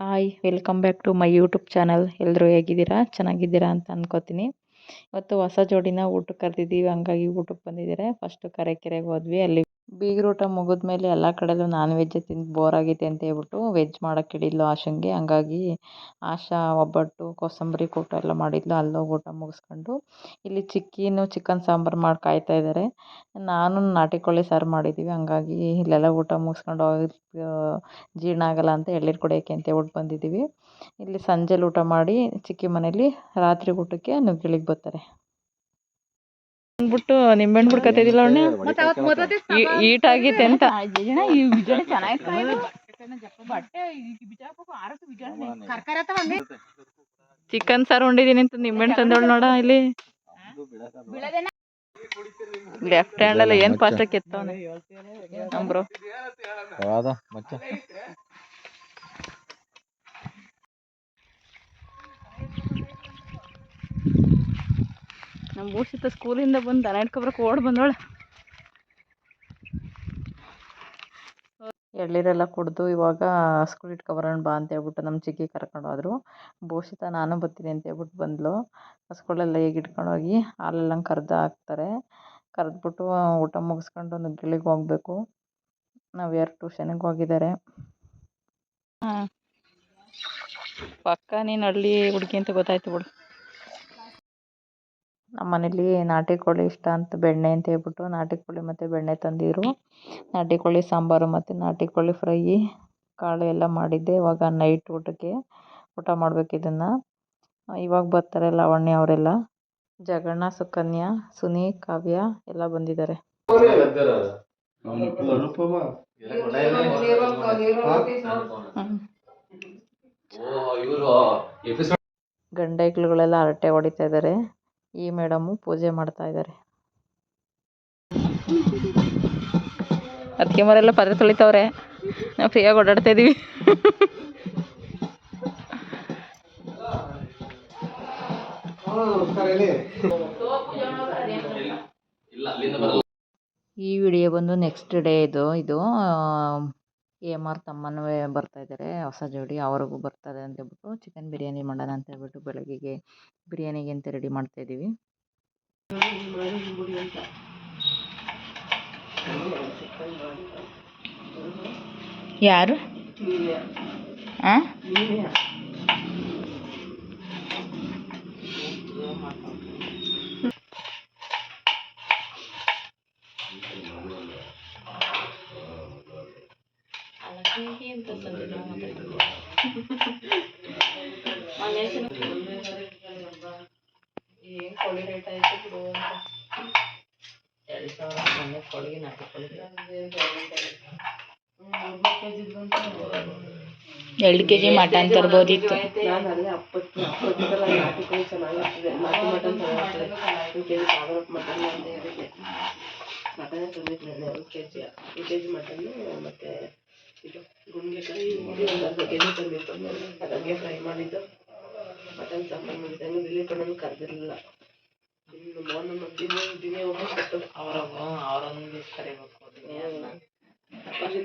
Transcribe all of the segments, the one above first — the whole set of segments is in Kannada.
Hi welcome back to my YouTube channel. ಎಲ್ಲರೂ ಹೇಗಿದ್ದೀರಾ? ಚೆನ್ನಾಗಿದ್ದೀರಾ ಅಂತ ಅನ್ಕೋತೀನಿ. ಇವತ್ತು ಹೊಸ ಜೋಡಿನ ಊಟಕ್ಕೆ ಕರೆದಿದ್ದೀವಿ, ಹಂಗಾಗಿ ಊಟಕ್ಕೆ ಬಂದಿದ್ದಾರೆ. ಫಸ್ಟು ಕರೆಕೆರೆಗೆ ಹೋದ್ವಿ. ಅಲ್ಲಿ ಬೀಗ್ರೂಟ ಮುಗಿದ್ಮೇಲೆ ಎಲ್ಲ ಕಡೆಯಲ್ಲೂ ನಾನ್ ವೆಜ್ ತಿಂದು ಬೋರ್ ಆಗೈತೆ ಅಂತ ಹೇಳ್ಬಿಟ್ಟು ವೆಜ್ ಮಾಡೋಕ್ಕೆ ಹಿಡಿದ್ಲು ಆಶಂಗೆ. ಹಂಗಾಗಿ ಆಶಾ ಒಬ್ಬಟ್ಟು ಕೋಸಂಬರಿ ಕೂಟ ಎಲ್ಲ ಮಾಡಿದ್ಲು. ಅಲ್ಲೋಗಿ ಊಟ ಮುಗಿಸ್ಕೊಂಡು ಇಲ್ಲಿ ಚಿಕನ್ ಸಾಂಬಾರು ಮಾಡಿ ಕಾಯ್ತಾ ಇದ್ದಾರೆ. ನಾನು ನಾಟಿ ಕೋಳಿ ಸಾರು ಮಾಡಿದ್ದೀವಿ. ಹಂಗಾಗಿ ಇಲ್ಲೆಲ್ಲ ಊಟ ಮುಗಿಸ್ಕೊಂಡು ಹೋಗಿ ಜೀರ್ಣ ಆಗಲ್ಲ ಅಂತ ಎಳ್ನೀರು ಕುಡಿಯೋಕ್ಕೆ ಅಂತ ಹೇಳ್ಬಿಟ್ಟು ಬಂದಿದ್ದೀವಿ. ಇಲ್ಲಿ ಸಂಜೆಲಿ ಊಟ ಮಾಡಿ ಚಿಕ್ಕಿ ಮನೇಲಿ ರಾತ್ರಿ ಊಟಕ್ಕೆ ನುಗ್ಗಿಳಿಗೆ ಬರ್ತಾರೆ. ಅಂದ್ಬಿಟ್ಟು ನಿಂಬೆಹಣ್ಣು ಬಿಡ್ಕತ್ತಿದ್ದಿಲ್ಲ ಅವಣ್ಣ ಈಟ್ ಆಗೈತೆ ಅಂತ. ಚಿಕನ್ ಸಾರು ಉಂಡಿದೀನಿ ಅಂತ ನಿಂಬೆಹಣ್ಣು ತಂದವಳು ನೋಡ. ಇಲ್ಲಿ ಲೆಫ್ಟ್ ಹ್ಯಾಂಡ್ ಅಲ್ಲ ಏನ್ ಫಾಸ್ಟ್ ಆಗಿ ಕೆತ್ತವನೆ ನಂಬ್ರೋ. ನಮ್ಮ ಭೂಷಿತ ಸ್ಕೂಲಿಂದ ಬಂದು ದನ ಇಟ್ಕೊಬ್ರಕ್ಕೆ ಓಡ್ ಬಂದೋಳ. ಎಳ್ನೀರೆಲ್ಲ ಕುಡಿದು ಇವಾಗ ಸ್ಕೂಲ್ ಇಟ್ಕೊಬರೋಣ ಬಾ ಅಂತ ಹೇಳ್ಬಿಟ್ಟು ನಮ್ಮ ಚಿಕ್ಕಿ ಕರ್ಕೊಂಡು ಹೋದ್ರು. ಭೂಷಿತ ನಾನು ಬರ್ತೀನಿ ಅಂತ ಹೇಳ್ಬಿಟ್ಟು ಬಂದ್ಲು. ಸ್ಕೂಲೆಲ್ಲ ಹೇಗೆ ಇಟ್ಕೊಂಡು ಹೋಗಿ ಹಾಲೆಲ್ಲ ಕರೆದು ಹಾಕ್ತಾರೆ. ಕರೆದ್ಬಿಟ್ಟು ಊಟ ಮುಗಿಸ್ಕೊಂಡು ನುಗ್ಗಿಳಿಗೆ ಹೋಗ್ಬೇಕು. ನಾವು ಯಾರು ಟ್ಯೂಷನಿಗೆ ಹೋಗಿದ್ದಾರೆ. ಪಕ್ಕ ನೀನು ಹಳ್ಳಿ ಹುಡುಗಿ ಅಂತ ಗೊತ್ತಾಯ್ತು ಬಿಡು. ನಮ್ಮ ಮನೇಲಿ ನಾಟಿ ಕೋಳಿ ಇಷ್ಟ ಅಂತ ಬೆಣ್ಣೆ ಅಂತ ಹೇಳ್ಬಿಟ್ಟು ನಾಟಿ ಕೋಳಿ ಮತ್ತು ಬೆಣ್ಣೆ ತಂದಿದ್ರು. ನಾಟಿ ಕೋಳಿ ಸಾಂಬಾರು ಮತ್ತು ನಾಟಿ ಕೋಳಿ ಫ್ರೈ ಕಾಳು ಎಲ್ಲ ಮಾಡಿದ್ದೆ. ಇವಾಗ ನೈಟ್ ಊಟಕ್ಕೆ ಊಟ ಮಾಡಬೇಕು ಇದನ್ನು. ಇವಾಗ ಬರ್ತಾರೆ ಲಾವಣ್ಯ ಅವರೆಲ್ಲ. ಜಗಣ್ಣ, ಸುಕನ್ಯಾ, ಸುನಿ, ಕಾವ್ಯ ಎಲ್ಲ ಬಂದಿದ್ದಾರೆ. ಗಂಡೈಕ್ಳುಗಳೆಲ್ಲ ಹರಟೆ ಹೊಡಿತಾ ಇದ್ದಾರೆ. ಈ ಮೇಡಮು ಪೂಜೆ ಮಾಡ್ತಾ ಇದ್ದಾರೆ. ಅದಕ್ಕೆ ಮರೆಲ್ಲ ಪಾತ್ರೆ ತೊಳಿತವ್ರೆ. ನಾವು ಫ್ರೀಯಾಗಿ ಓಡಾಡ್ತಾ ಇದೀವಿ. ಈ ವಿಡಿಯೋ ಬಂದು ನೆಕ್ಸ್ಟ್ ಡೇ ಇದು AMR ತಮ್ಮನೂ ಬರ್ತಾ ಇದ್ದಾರೆ. ಹೊಸ ಜೋಡಿ ಅವ್ರಿಗೂ ಬರ್ತಾರೆ ಅಂತ ಹೇಳ್ಬಿಟ್ಟು ಚಿಕನ್ ಬಿರಿಯಾನಿ ಮಾಡೋಣ ಅಂತ ಹೇಳ್ಬಿಟ್ಟು ಬೆಳಗ್ಗೆಗೆ ಬಿರಿಯಾನಿಗೆ ಅಂತ ರೆಡಿ ಮಾಡ್ತಾ ಇದ್ದೀವಿ. ಯಾರು ಕೋಳಿ ರೇಟ್ ಆಯ್ತು ಬಿಡು ಅಂತ 2,000 ಮೊನ್ನೆ ಕೋಳಿಗೆ ನಾಟಿ ಕೋಳಿಗೆ 2 kg ಮಟನ್ ತರ್ಬೋದಿತ್ತು. ನಾಟಿ ಕೋಳಿ ಚೆನ್ನಾಗಿರ್ತದೆ, ನಾಟಿ ಮಟನ್ ಚೆನ್ನಾಗಿರ್ತದೆ. 1 kg ಮಟನ್ ಅಂತ ಹೇಳಿದ್ದೆ. ಮಟನ್ ತಂದಿದ್ದೆ 2 kg 2 kg ಮಟನ್ನು ಮತ್ತು ಇದು ಗುಂಡ್ಗೆಕಾಯಿ ಒಂದು ಅರ್ಧ kg ತಂದಿತ್ತು. ಅದಾಗೆ ಫ್ರೈ ಮಾಡಿದ್ದು ಮಟನ್ ಸಾಂಬಾರು ಮಾಡಿದ್ದೆ. ಹಂಗೆ ದಿಲೀಪ್ ಅಣ್ಣನ ಕರೆದಿರಲಿಲ್ಲ. ಇನ್ನು ಮೋಹನ ದಿನೇ ಹೋಗ್ಬಿಟ್ಟು ಅವರೊಂದು ದಿವಸ ಕರಿಬೇಕು.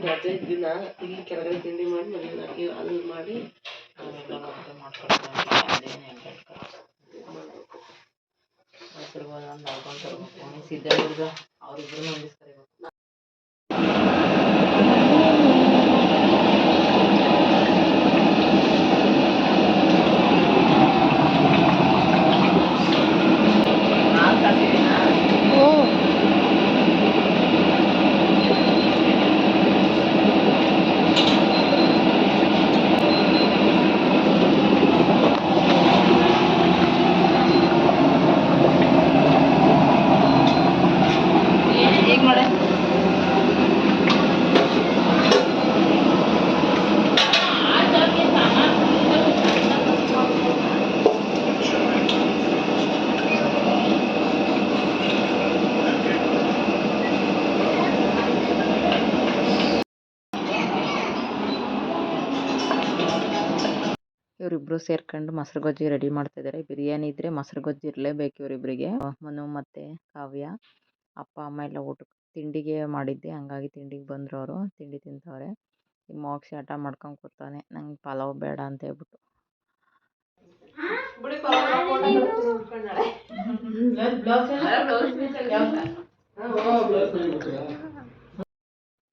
ರಜೆ ದಿನ ಇಲ್ಲಿ ಕೆಳಗಡೆ ತಿಂಡಿ ಮಾಡಿ ಮನೇಲಿ ಅಡುಗೆ ಅಲ್ಲಿ ಮಾಡಿ ಸಿದ್ಧಗಂಗ ಅವ್ರಿಬ್ರು ಒಂದು ದಿವಸ ಕರಿಬೇಕು. ಇವರಿಬ್ರು ಸೇರ್ಕೊಂಡು ಮೊಸರು ಗೊಜ್ಜಿ ರೆಡಿ ಮಾಡ್ತಿದ್ದಾರೆ. ಬಿರಿಯಾನಿ ಇದ್ರೆ ಮೊಸರು ಗೊಜ್ಜಿ ಇರಲೇಬೇಕು ಇವರಿಬ್ಬರಿಗೆ. ಮನು ಮತ್ತು ಕಾವ್ಯ ಅಪ್ಪ ಅಮ್ಮ ಎಲ್ಲ ಊಟಕ್ಕೆ ತಿಂಡಿಗೆ ಮಾಡಿದ್ದೆ, ಹಂಗಾಗಿ ತಿಂಡಿಗೆ ಬಂದರು. ಅವರು ತಿಂಡಿ ತಿಂತವ್ರೆ. ಮೋಕ್ಷಿ ಆಟ ಮಾಡ್ಕೊಂಡು ಕೂತಾನೆ, ನಂಗೆ ಪಲಾವ್ ಬೇಡ ಅಂತ ಹೇಳ್ಬಿಟ್ಟು.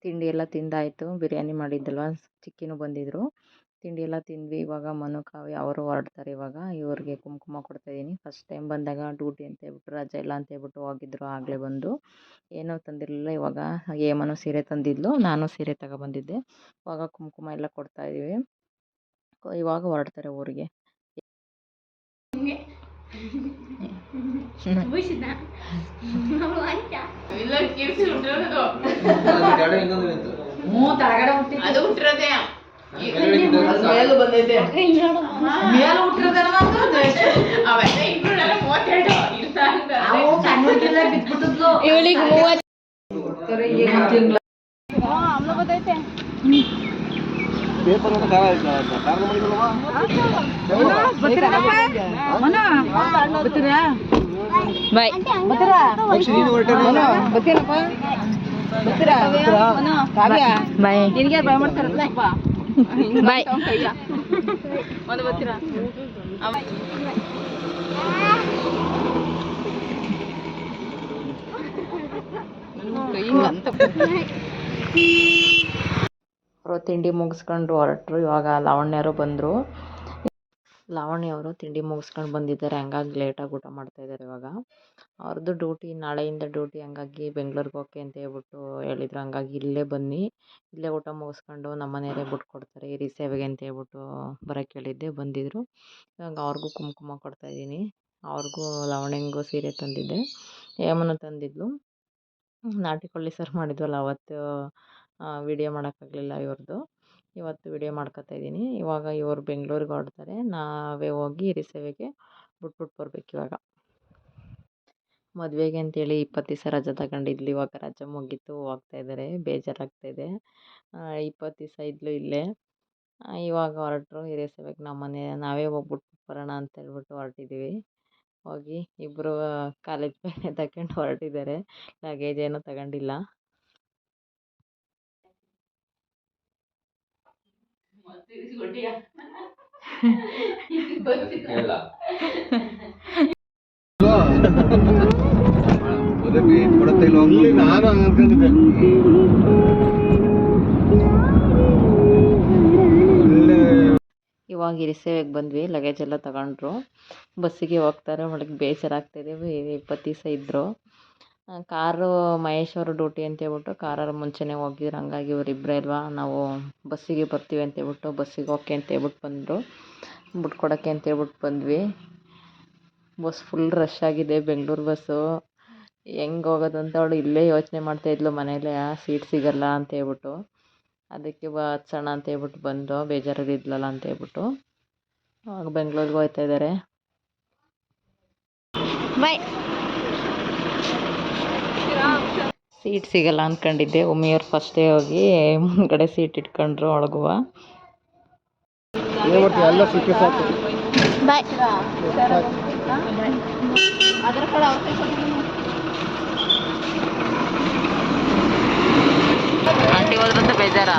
ತಿಂಡಿ ಎಲ್ಲ ತಿಂದಾಯಿತು. ಬಿರಿಯಾನಿ ಮಾಡಿದ್ದಲ್ವ, ಚಿಕ್ಕಿನೂ ಬಂದಿದ್ದರು. ತಿಂಡಿ ಎಲ್ಲ ತಿಂದ್ವಿ. ಇವಾಗ ಮನು ಕಾವ್ಯ ಅವರು ಹೊರಡ್ತಾರೆ. ಇವಾಗ ಇವ್ರಿಗೆ ಕುಂಕುಮ ಕೊಡ್ತಾಯಿದ್ದೀನಿ. ಫಸ್ಟ್ ಟೈಮ್ ಬಂದಾಗ ಡ್ಯೂಟಿ ಅಂತ ಹೇಳ್ಬಿಟ್ಟು ರಜೆ ಇಲ್ಲ ಅಂತ ಹೇಳ್ಬಿಟ್ಟು ಹೋಗಿದ್ರು. ಆಗಲೇ ಬಂದು ಏನೂ ತಂದಿರಲಿಲ್ಲ. ಇವಾಗ ಏಮನು ಸೀರೆ ತಂದಿದ್ಲು, ನಾನು ಸೀರೆ ತಗೊಬಂದಿದ್ದೆ. ಇವಾಗ ಕುಂಕುಮ ಎಲ್ಲ ಕೊಡ್ತಾಯಿದ್ದೀವಿ. ಇವಾಗ ಹೊರಡ್ತಾರೆ ಊರಿಗೆ. ಅವರು ತಿಂಡಿ ಮುಗಿಸ್ಕೊಂಡು ಹೊರಟರು. ಇವಾಗ ಲಾವಣ್ಯರು ಬಂದರು. ಲಾವಣ್ಯ ಅವರು ತಿಂಡಿ ಮುಗಿಸ್ಕೊಂಡು ಬಂದಿದ್ದಾರೆ, ಹಂಗಾಗಿ ಲೇಟಾಗಿ ಊಟ ಮಾಡ್ತಾಯಿದ್ದಾರೆ. ಇವಾಗ ಅವ್ರದ್ದು ಡ್ಯೂಟಿ ನಾಳೆಯಿಂದ ಡ್ಯೂಟಿ, ಹಂಗಾಗಿ ಬೆಂಗ್ಳೂರಿಗೆ ಹೋಗಕ್ಕೆ ಅಂತ ಹೇಳ್ಬಿಟ್ಟು ಹೇಳಿದ್ರು. ಹಂಗಾಗಿ ಇಲ್ಲೇ ಬನ್ನಿ, ಇಲ್ಲೇ ಊಟ ಮುಗಿಸ್ಕೊಂಡು ನಮ್ಮ ಮನೆಯವರೇ ಬಿಟ್ಕೊಡ್ತಾರೆ ಹಿರಿ ಸೇವೆಗೆ ಅಂತ ಹೇಳ್ಬಿಟ್ಟು ಬರೋಕ್ಕೆ ಹೇಳಿದ್ದೆ. ಬಂದಿದ್ದರು. ಇವಾಗ ಅವ್ರಿಗೂ ಕುಂಕುಮ ಕೊಡ್ತಾಯಿದ್ದೀನಿ. ಅವ್ರಿಗೂ ಲಾವಣ್ಯಂಗೂ ಸೀರೆ ತಂದಿದ್ದೆ, ಹೇಮನು ತಂದಿದ್ಲು. ನಾಟಿ ಕೋಳಿ ಸಾರು ಮಾಡಿದ್ವಲ್ಲ ಅವತ್ತು ವಿಡಿಯೋ ಮಾಡೋಕ್ಕಾಗಲಿಲ್ಲ ಇವ್ರದ್ದು. ಇವತ್ತು ವಿಡಿಯೋ ಮಾಡ್ಕೊತಾಯಿದ್ದೀನಿ. ಇವಾಗ ಇವರು ಬೆಂಗಳೂರಿಗೆ ಹೊರಡ್ತಾರೆ, ನಾವೇ ಹೋಗಿ ಹಿರಿ ಸೇವೆಗೆ ಬಿಟ್ಬಿಟ್ಟು ಬರ್ಬೇಕು. ಇವಾಗ ಮದುವೆಗೆ ಅಂತೇಳಿ 20 ದಿವಸ ರಜೆ ತಗೊಂಡಿದ್ಲು. ಇವಾಗ ರಜೆ ಮುಗೀತು, ಹೋಗ್ತಾಯಿದ್ದಾರೆ. ಬೇಜಾರಾಗ್ತಾಯಿದೆ. 20 ದಿವಸ ಇದ್ಲು ಇಲ್ಲೇ. ಇವಾಗ ಹೊರಟರು ಹಿರಿ ಸೇವೆಗೆ. ನಾವೇ ಹೋಗ್ಬಿಟ್ಟು ಬರೋಣ ಅಂತ ಹೇಳ್ಬಿಟ್ಟು ಹೊರಟಿದ್ದೀವಿ. ಹೋಗಿ ಇಬ್ಬರು ಕಾಲೇಜ್ ಬ್ಯಾಗ್ನೇ ತಗೊಂಡು ಹೊರಟಿದ್ದಾರೆ. ಲಗೇಜ್ ಏನೂ ತಗೊಂಡಿಲ್ಲ. ಇವಾಗ ಹಿರಿ ಸೇವೆಗೆ ಬಂದ್ವಿ. ಲಗೇಜ್ ಎಲ್ಲ ತಗೊಂಡ್ರು, ಬಸ್ಸಿಗೆ ಹೋಗ್ತಾರೆ. ಒಳಗೆ ಬೇಜಾರಾಗ್ತಾಯಿದೆ. 20 ದಿವಸ ಇದ್ದರು. ಕಾರು ಮಹೇಶ್ ಅವರು ಡ್ಯೂಟಿ ಅಂತ ಹೇಳ್ಬಿಟ್ಟು ಕಾರಲ್ಲಿ ಮುಂಚೆನೇ ಹೋಗಿದ್ರು. ಹಂಗಾಗಿ ಇವರಿಬ್ಬರೇ ಅಲ್ವಾ, ನಾವು ಬಸ್ಸಿಗೆ ಬರ್ತೀವಿ ಅಂತ ಹೇಳ್ಬಿಟ್ಟು ಬಸ್ಸಿಗೆ ಹೋಗಕ್ಕೆ ಅಂತ ಹೇಳ್ಬಿಟ್ಟು ಬಂದರು. ಬಿಟ್ಕೊಡೋಕ್ಕೆ ಅಂತ ಹೇಳ್ಬಿಟ್ಟು ಬಂದ್ವಿ. ಬಸ್ ಫುಲ್ ರಶ್ ಆಗಿದೆ, ಬೆಂಗಳೂರು ಬಸ್ಸು. ಹೆಂಗೆ ಹೋಗೋದು ಅಂತ ಅವಳು ಇಲ್ಲೇ ಯೋಚನೆ ಮಾಡ್ತಾಯಿದ್ಲು, ಮನೇಲೆ ಸೀಟ್ ಸಿಗಲ್ಲ ಅಂತ ಹೇಳ್ಬಿಟ್ಟು. ಅದಕ್ಕೆ ಹತ್ಸೋಣ ಅಂತ ಹೇಳ್ಬಿಟ್ಟು ಬಂದು, ಬೇಜಾರಾಗಿದ್ಲಲ್ಲ ಅಂತ ಹೇಳ್ಬಿಟ್ಟು. ಆವಾಗ ಬೆಂಗಳೂರಿಗೆ ಹೋಗ್ತಾ ಇದ್ದಾರೆ. ಸೀಟ್ ಸಿಗಲ್ಲ ಅಂದ್ಕೊಂಡಿದ್ದೆ. ಒಮ್ಮೆಯವ್ರು ಫಸ್ಟೇ ಹೋಗಿ ಮುಂದ್ಗಡೆ ಸೀಟ್ ಇಟ್ಕೊಂಡ್ರು ಒಳಗುವ. ಆಂಟಿ ಹೋದ್ರಂತ ಬೇಜಾರಾ?